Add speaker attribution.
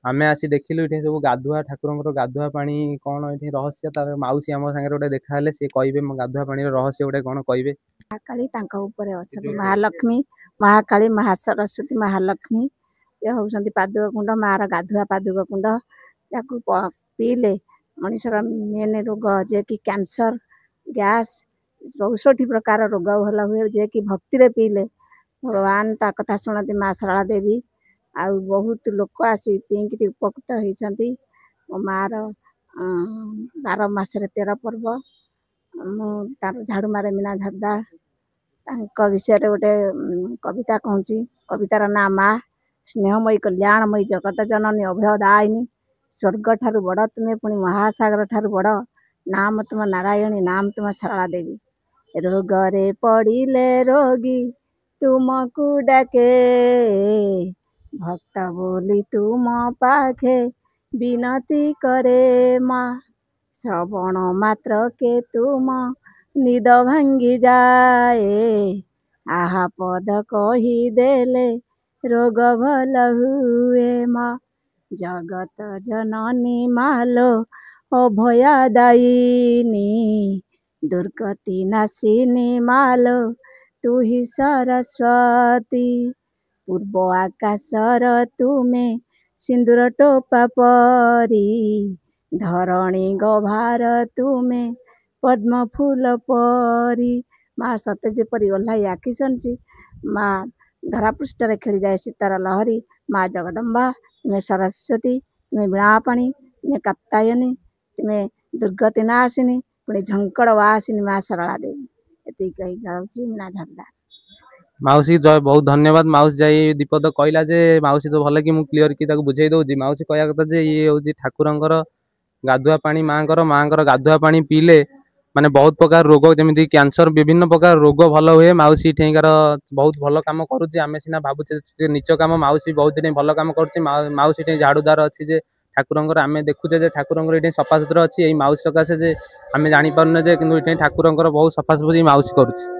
Speaker 1: आमे आसी देखिलु ये सब गाधुआ ठाकुर गाधुआ पानी कौन ये रहस्य तार माउसी आम सागे गोटे देखा सी कहे मो गाधुआ पानी रहस्य गोटे कौन कहे
Speaker 2: महाकाली अच्छा महालक्ष्मी महाकाली महासरस्वती महालक्ष्मी ये हूँ पादुक कुंड मार गाधुआ पादुक कुंड या पीले मनीषर मेन रोग जे कि कैंसर गैस 64 प्रकार रोग भल हुए जे कि भक्ति पीले भगवान ता कथा शुणती माँ सरला देवी आ बहुत लोक आसी पीकि उपकृत होती मो मार 12 मासरे 13 पर्व मुझे झाड़ू मारे मीना झाड़दार विषय गोटे कविता कहूँ कवितार ना माँ स्नेहमयी कल्याणमयी जगत जननी अभयदायिनी स्वर्ग ठारू बड़ तुम्हें पुणी महासागर ठारू बड़ नाम तुम नारायणी नाम तुम सरला देवी रोगरे पड़िले रोगी तुमको डाके भक्त बोली तुम पाखे विनती करे माँ श्रवण मात्र के तुम निद भांगी जाए आहा पद कही देले रोग भल हुए माँ जगत जननी मालो अभया दायिनी दुर्गति नाशिनी मालो तू ही सरस्वती पूर्व आकाशर तुमे सिंदूर टोपा परी धरणी गभार तुमे पद्म फूल परी माँ सते जेपरी ओह्लाई आखि सन्ची माँ धरापृष्ठ खेली जाए सीतार लहरी माँ जगदम्बा तुम्हें सरस्वती तुम्हें बीणापाणी तुम्हें कात्यायनी तुम्हें दुर्गति नाशिनी पुणी झंकड़ वासिनी माँ सरला देवी ये कही जाऊँगी मीना झंडा
Speaker 1: माउसी जय बहुत धन्यवाद माउसी जाई दीपद कहला जे माउसी तो भल कि क्लीयर की बुझे दौजी माउसी कहया कथा जे ये हूँ ठाकुरंकर गाधुआ पानी माँ गाधुआ पानी पीले माने बहुत प्रकार रोग जमी कैंसर विभिन्न प्रकार रोग भल हुए माउसी ठेकार बहुत भल कम करुच्ची आम सीना भावुचे नीच कम माउसी बहुत दिन भल कम कर माउसी टे झाड़ूदार अच्छी जे ठाकुरंकर आम देखुचे ठाकुरंकर ये सफा सुतरा अच्छी माउसी सकाशे आम जापारे कि ठाकुरंकर बहुत सफासफी माउसी करुच्ची।